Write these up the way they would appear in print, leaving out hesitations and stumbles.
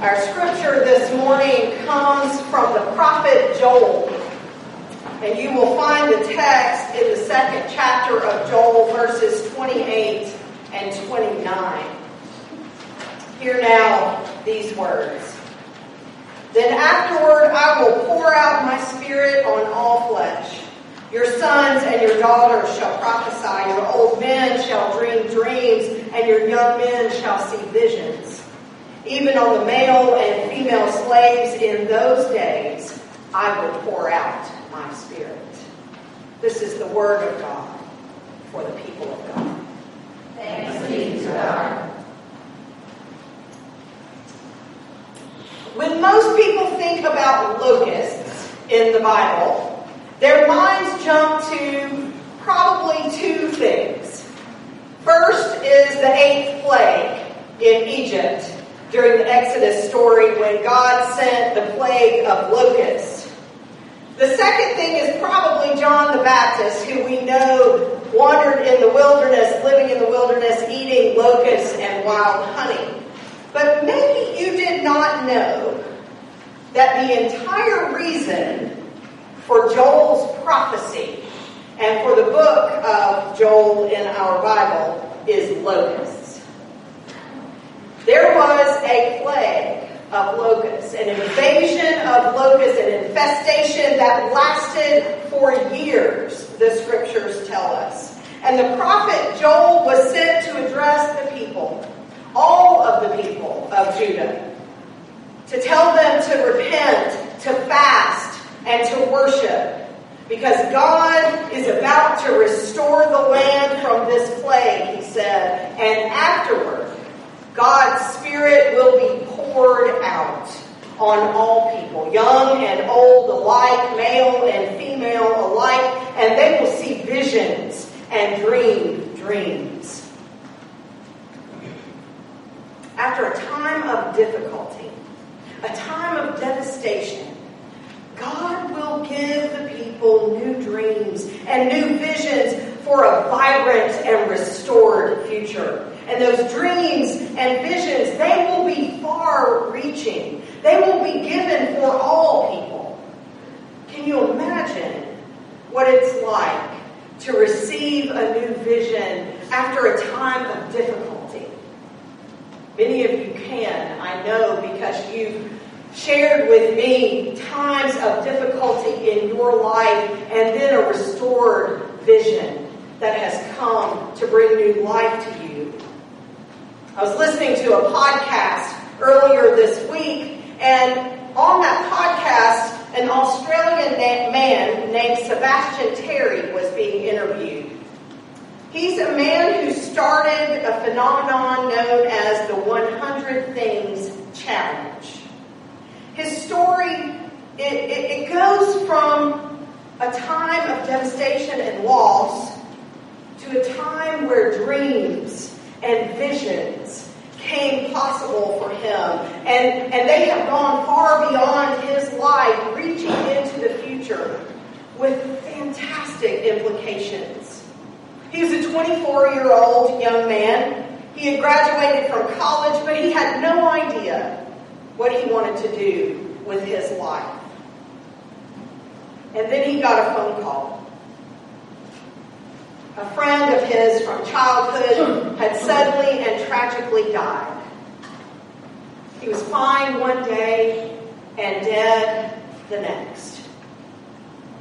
Our scripture this morning comes from the prophet Joel. And you will find the text in the second chapter of Joel, verses 28 and 29. Hear now these words. Then afterward I will pour out my spirit on all flesh. Your sons and your daughters shall prophesy, your old men shall dream dreams, and your young men shall see visions. Even on the male and female slaves in those days, I will pour out my spirit. This is the word of God for the people of God. Thanks be to God. When most people think about locusts in the Bible, their minds jump to probably two things. First is the 8th plague in Egypt during the Exodus story when God sent the plague of locusts. The second thing is probably John the Baptist, who we know wandered in the wilderness, living in the wilderness, eating locusts and wild honey. But maybe you did not know that the entire reason for Joel's prophecy and for the book of Joel in our Bible is locusts. There was a plague of locusts, an invasion of locusts, an infestation that lasted for years, the scriptures tell us. And the prophet Joel was sent to address the people, all of the people of Judah, to tell them to repent, to fast, and to worship, because God is about to restore the land from this plague, he said, and afterward, God's Spirit will be poured out on all people, young and old alike, male and female alike, and they will see visions and dream dreams. After a time of difficulty, a time of devastation, God will give the people new dreams and new visions for a vibrant and restored future. And those dreams and visions, they will be far-reaching. They will be given for all people. Can you imagine what it's like to receive a new vision after a time of difficulty? Many of you can, I know, because you've shared with me times of difficulty in your life and then a restored vision that has come to bring new life to you. I was listening to a podcast earlier this week, and on that podcast, an Australian man named Sebastian Terry was being interviewed. He's a man who started a phenomenon known as the 100 Things Challenge. His story, it goes from a time of devastation and loss to a time where dreams and visions came possible for him. And they have gone far beyond his life, reaching into the future with fantastic implications. He was a 24-year-old young man. He had graduated from college, but he had no idea what he wanted to do with his life. And then he got a phone call. A friend of his from childhood had suddenly and tragically died. He was fine one day and dead the next.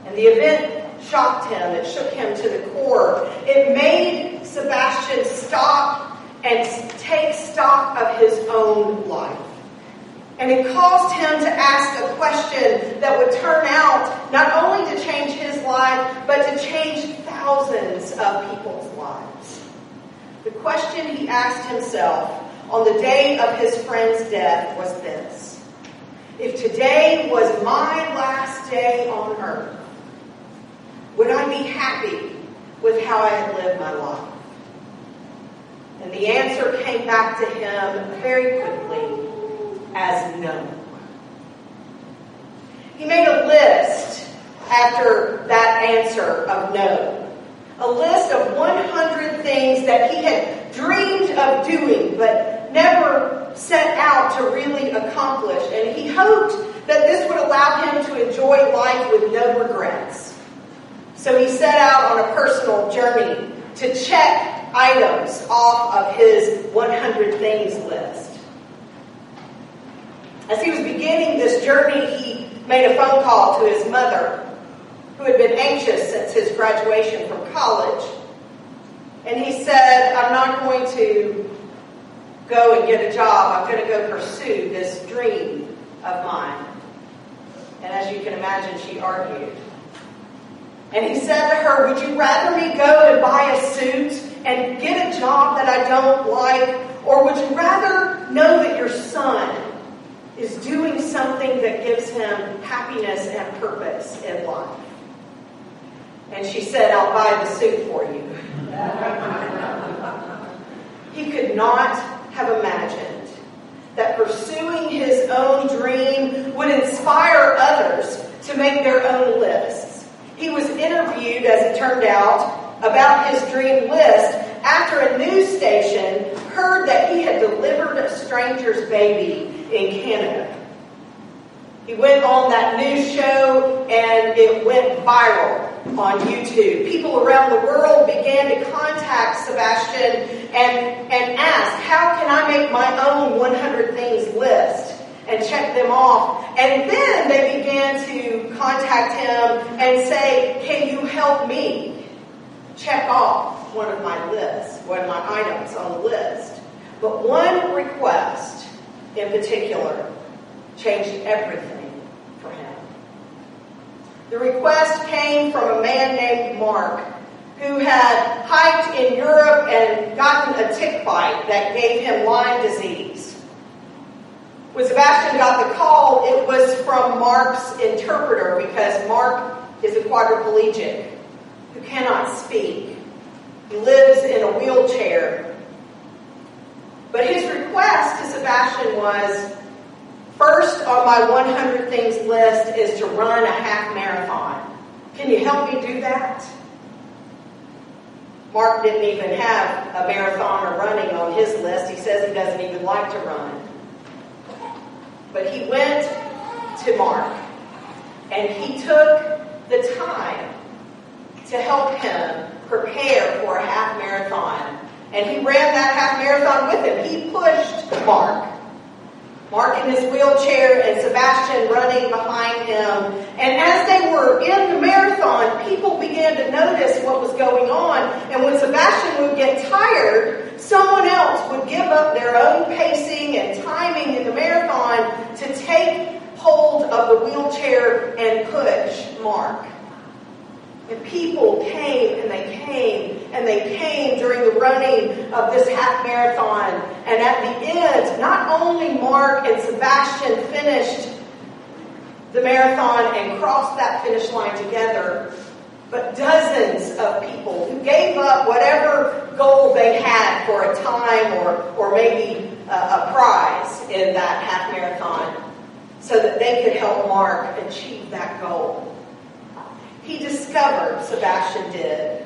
And the event shocked him. It shook him to the core. It made Sebastian stop and take stock of his own life. And it caused him to ask a question that would turn out not only to change his life, but to change thousands of people's lives. The question he asked himself on the day of his friend's death was this: if today was my last day on earth, would I be happy with how I had lived my life? And the answer came back to him very quickly as no. He made a list after that answer of no. A list of 100 things that he had dreamed of doing but never set out to really accomplish, and he hoped that this would allow him to enjoy life with no regrets. So he set out on a personal journey to check items off of his 100 things list. As he was beginning this journey, he made a phone call to his mother, who had been anxious since his graduation from college. And he said, "I'm not going to go and get a job. I'm going to go pursue this dream of mine." And as you can imagine, she argued. And he said to her, "Would you rather me go and buy a suit and get a job that I don't like? Or would you rather know that your son is doing something that gives him happiness and purpose in life?" And she said, "I'll buy the suit for you." He could not have imagined that pursuing his own dream would inspire others to make their own lists. He was interviewed, as it turned out, about his dream list after a news station heard that he had delivered a stranger's baby in Canada. He went on that news show and it went viral on YouTube. People around the world began to contact Sebastian and ask, "How can I make my own 100 things list?" and check them off. And then they began to contact him and say, "Can you help me check off one of my lists, one of my items on the list?" But one request in particular changed everything for him. The request came from a man named Mark, who had hiked in Europe and gotten a tick bite that gave him Lyme disease. When Sebastian got the call, it was from Mark's interpreter, because Mark is a quadriplegic who cannot speak. He lives in a wheelchair. But his request to Sebastian was, "First on my 100 things list is to run a half marathon. Can you help me do that?" Mark didn't even have a marathon or running on his list. He says he doesn't even like to run. But he went to Mark, and he took the time to help him prepare for a half marathon. And he ran that half marathon with him. He pushed Mark. Mark in his wheelchair and Sebastian running behind him. And as they were in the marathon, people began to notice what was going on. And when Sebastian would get tired, someone else would give up their own pacing and timing in the marathon to take hold of the wheelchair and push Mark. And people came and they came and they came during the running of this half marathon. And at the end, not only Mark and Sebastian finished the marathon and crossed that finish line together, but dozens of people who gave up whatever goal they had for a time or maybe a prize in that half marathon so that they could help Mark achieve that goal. He discovered, Sebastian did,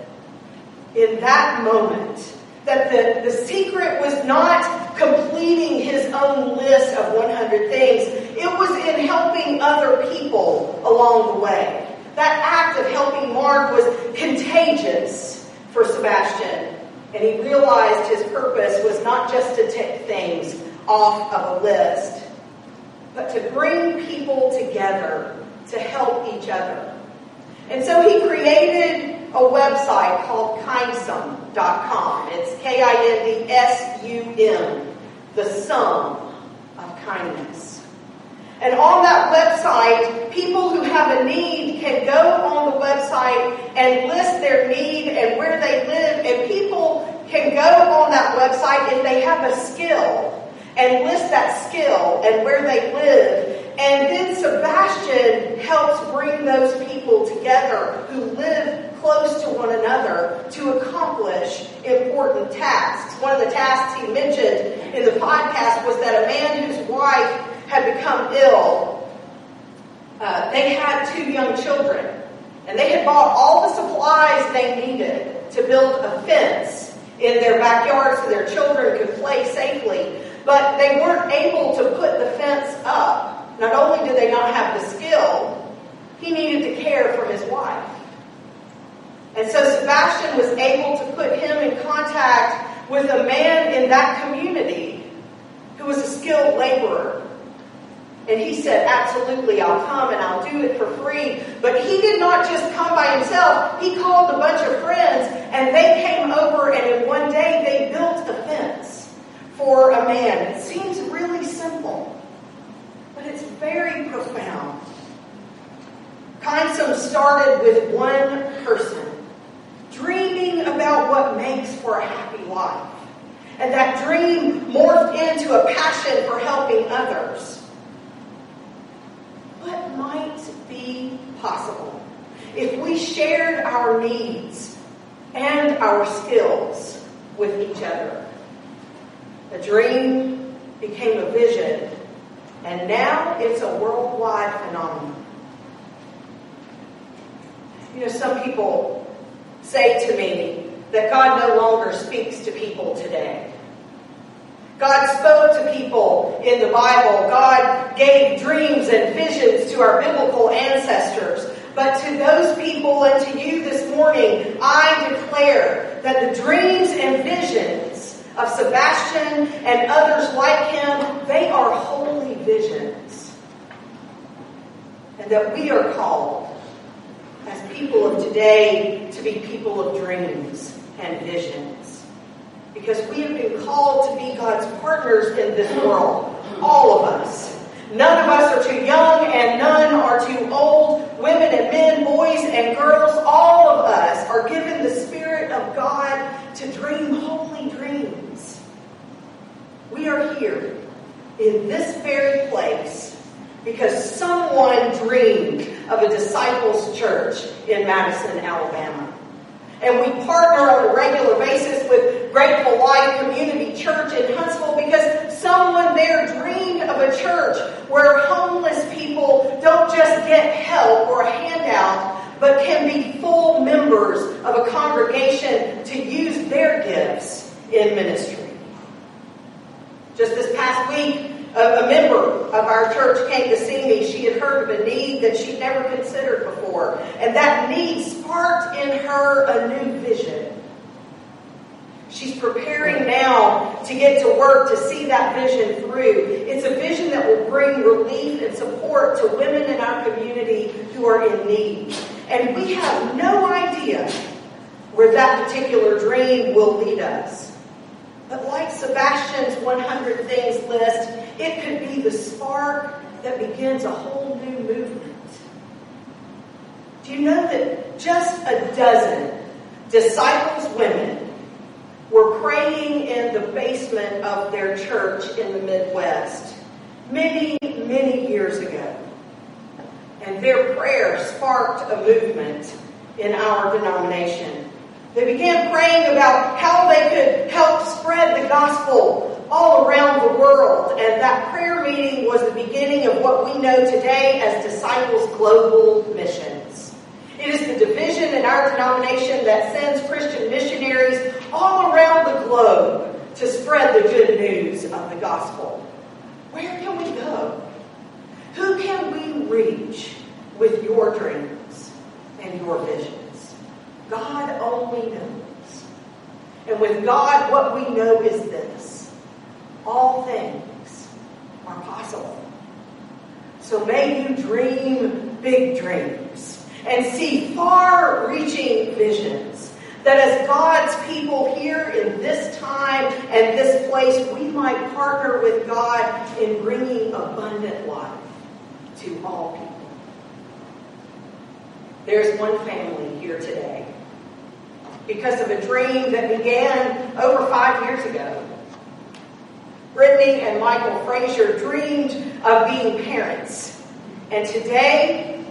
in that moment, that the secret was not completing his own list of 100 things. It was in helping other people along the way. That act of helping Mark was contagious for Sebastian. And he realized his purpose was not just to tick things off of a list, but to bring people together to help each other. And so he created a website called kindsum.com. It's KINDSUM, the sum of kindness. And on that website, people who have a need can go on the website and list their need and where they live. And people can go on that website if they have a skill and list that skill and where they live. And then Sebastian helps bring those people together who live close to one another to accomplish important tasks. One of the tasks he mentioned in the podcast was that a man whose wife had become ill. They had 2 young children, and they had bought all the supplies they needed to build a fence in their backyard so their children could play safely. but they weren't able to put the fence up. Not only did they not have the skill, he needed to care for his wife. And so Sebastian was able to put him in contact with a man in that community who was a skilled laborer. And he said, absolutely, I'll come and I'll do it for free. But he did not just come by himself. He called a bunch of friends and they came over, and in one day they built a fence for a man. It seems really simple, but it's very profound. Kindsom started with one person dreaming about what makes for a happy life. And that dream morphed into a passion for helping others. What might be possible if we shared our needs and our skills with each other? A dream became a vision, and now it's a worldwide phenomenon. You know, some people say to me that God no longer speaks to people today. God spoke to people in the Bible. God gave dreams and visions to our biblical ancestors. But to those people and to you this morning, I declare that the dreams and visions of Sebastian and others like him, they are holy visions. And that we are called as people of today to be people of dreams and visions. Because we have been called to be God's partners in this world. All of us. None of us are too young and none are too old. Women and men, boys and girls, all of us are given the Spirit of God to dream holy dreams. We are here in this very place because someone dreamed of a disciples' church in Madison, Alabama. And we partner on a regular basis with Grateful Life Community Church in Huntsville because someone there dreamed of a church where homeless people don't just get help or a handout, but can be full members of a congregation to use their gifts in ministry. Just this past week, a member of our church came to see me. She had heard of a need that she'd never considered before. And that need sparked in her a new vision. She's preparing now to get to work to see that vision through. It's a vision that will bring relief and support to women in our community who are in need. And we have no idea where that particular dream will lead us. But like Sebastian's 100 Things list, it could be the spark that begins a whole new movement. Do you know that just a dozen disciples women were praying in the basement of their church in the Midwest many, many years ago? And their prayer sparked a movement in our denomination. They began praying about how they could help spread the gospel all around the world. And that prayer meeting was the beginning of what we know today as Disciples Global Missions. It is the division in our denomination that sends Christian missionaries all around the globe to spread the good news of the gospel. Where can we go? Who can we reach with your dreams and your visions? God only knows. And with God, what we know is this: all things are possible. So may you dream big dreams and see far-reaching visions, that as God's people here in this time and this place, we might partner with God in bringing abundant life to all people. There's one family here today because of a dream that began over 5 years ago. Brittany and Michael Frazier dreamed of being parents. And today,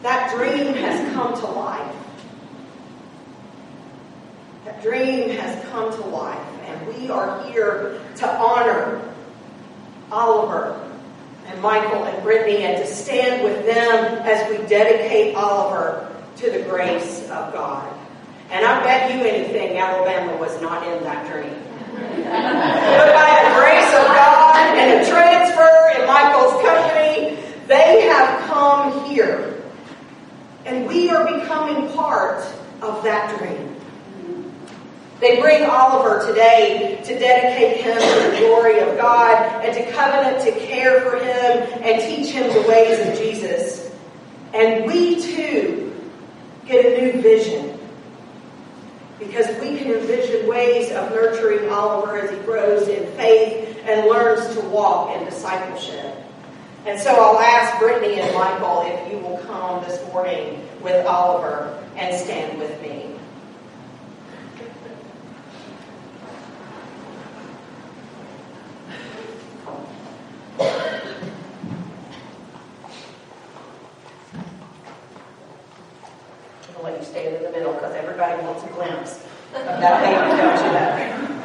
that dream has come to life. That dream has come to life. And we are here to honor Oliver and Michael and Brittany and to stand with them as we dedicate Oliver to the grace of God. And I bet you anything, Alabama was not in that dream. But by the grace of They bring Oliver today to dedicate him to the glory of God and to covenant to care for him and teach him the ways of Jesus. And we too get a new vision, because we can envision ways of nurturing Oliver as he grows in faith and learns to walk in discipleship. And so I'll ask Brittany and Michael if you will come this morning with Oliver and stand with me. I'll let you stand in the middle because everybody wants a glimpse of that baby, don't you know?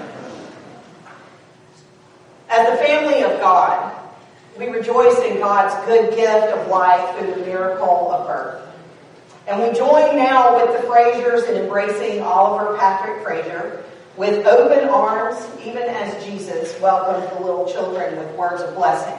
As the family of God, we rejoice in God's good gift of life through the miracle of birth. And we join now with the Frasers in embracing Oliver Patrick Fraser with open arms, even as Jesus welcomed the little children with words of blessing.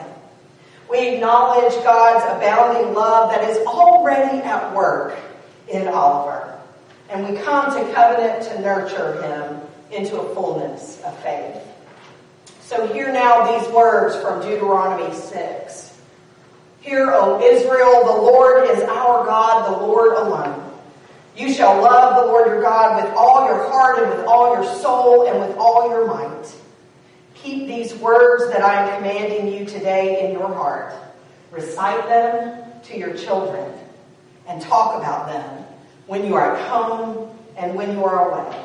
We acknowledge God's abounding love that is already at work in Oliver. And we come to covenant to nurture him into a fullness of faith. So hear now these words from Deuteronomy 6. Hear, O Israel, the Lord is our God, the Lord alone. You shall love the Lord your God with all your heart and with all your soul and with all your might. Keep these words that I am commanding you today in your heart. Recite them to your children and talk about them when you are at home and when you are away,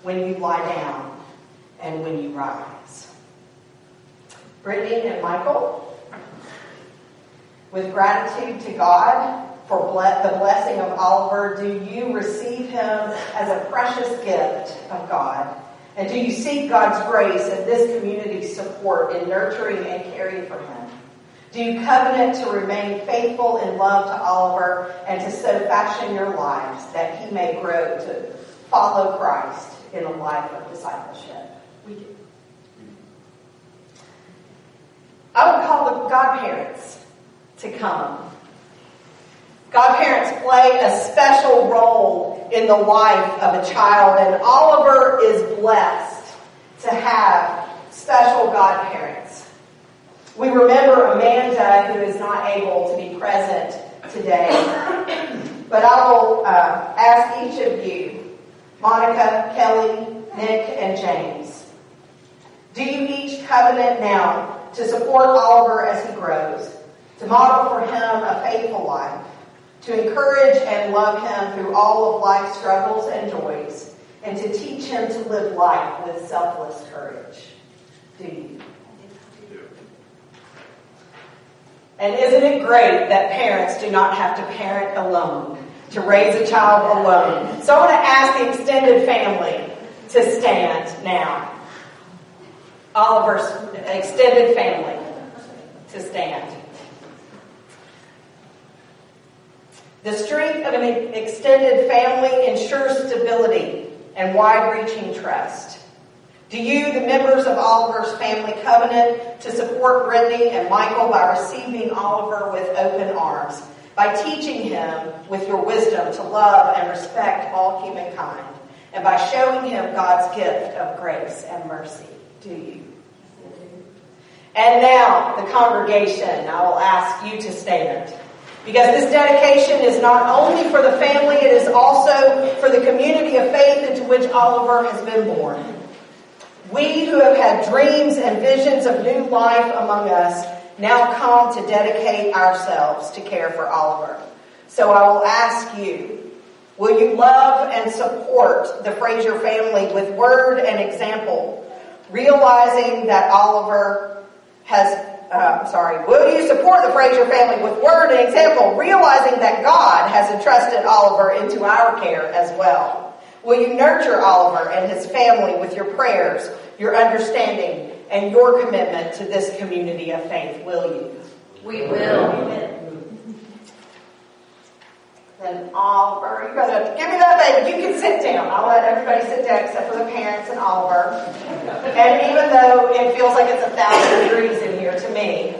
when you lie down and when you rise. Brittany and Michael, with gratitude to God for the blessing of Oliver, do you receive him as a precious gift of God? And do you seek God's grace and this community's support in nurturing and caring for him? Do you covenant to remain faithful in love to Oliver and to so fashion your lives that he may grow to follow Christ in a life of discipleship? We do. I would call the godparents to come. Godparents play a special role in the life of a child, and Oliver is blessed to have special godparents. We remember Amanda, who is not able to be present today, but I will ask each of you, Monica, Kelly, Nick, and James, do you each covenant now to support Oliver as he grows, to model for him a faithful life, to encourage and love him through all of life's struggles and joys, and to teach him to live life with selfless courage? Do you? And isn't it great that parents do not have to parent alone, to raise a child alone? So I want to ask the extended family to stand now. Oliver's extended family to stand. The strength of an extended family ensures stability and wide-reaching trust. Do you, the members of Oliver's family, covenant to support Brittany and Michael by receiving Oliver with open arms, by teaching him with your wisdom to love and respect all humankind, and by showing him God's gift of grace and mercy? Do you? And now, the congregation, I will ask you to stand. Because this dedication is not only for the family, it is also for the community of faith into which Oliver has been born. We who have had dreams and visions of new life among us now come to dedicate ourselves to care for Oliver. So I will ask you, will you love and support the Fraser family with word and example, realizing that Oliver has... will you support the Fraser family with word and example, realizing that God has entrusted Oliver into our care as well? Will you nurture Oliver and his family with your prayers, your understanding, and your commitment to this community of faith? Will you? We will. Then Oliver, you're going to give me that baby. You can sit down. I'll let everybody sit down except for the parents and Oliver. And even though it feels like it's 1,000 degrees in here to me,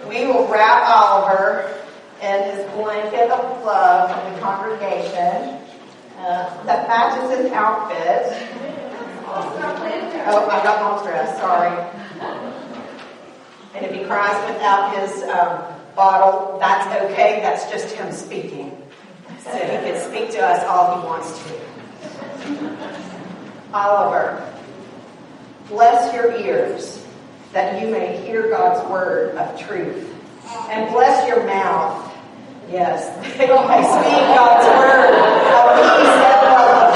we will wrap Oliver in his blanket of love from the congregation that matches his outfit. Oh, I got mom's dress, sorry. And if he cries without his bottle, that's okay. That's just him speaking. So he can speak to us all he wants to. Oliver, bless your ears that you may hear God's word of truth. And bless your mouth, yes, that you may speak God's word of peace and love.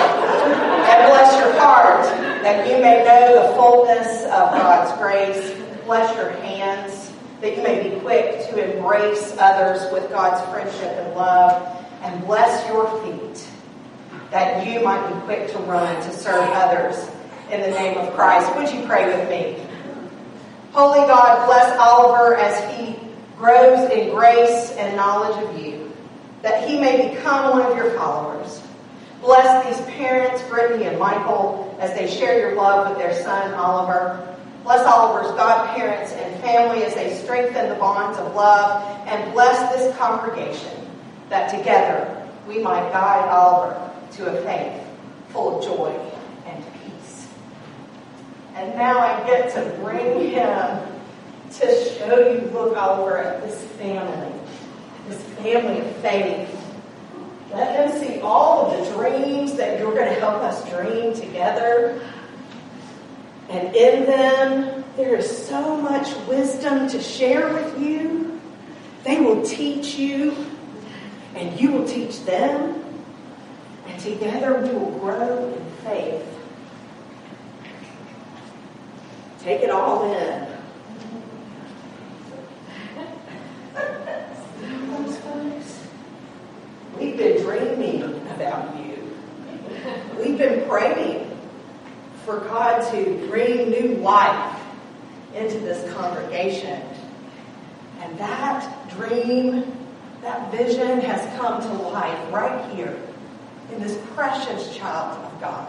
And bless your heart that you may know the fullness of God's grace. Bless your hands that you may be quick to embrace others with God's friendship and love. And bless your feet that you might be quick to run to serve others in the name of Christ. Would you pray with me? Holy God, bless Oliver as he grows in grace and knowledge of you, that he may become one of your followers. Bless these parents, Brittany and Michael, as they share your love with their son, Oliver. Bless Oliver's godparents and family as they strengthen the bonds of love. And bless this congregation, that together we might guide Oliver to a faith full of joy and peace. And now I get to bring him to show you, look, Oliver, at this family of faith. Let them see all of the dreams that you're going to help us dream together. And in them, there is so much wisdom to share with you. They will teach you, and you will teach them. And together we will grow in faith. Take it all in. We've been dreaming about you. We've been praying for God to bring new life into this congregation. And that dream, that vision has come to life right here in this precious child of God.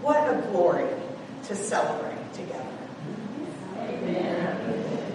What a glory to celebrate together. Amen.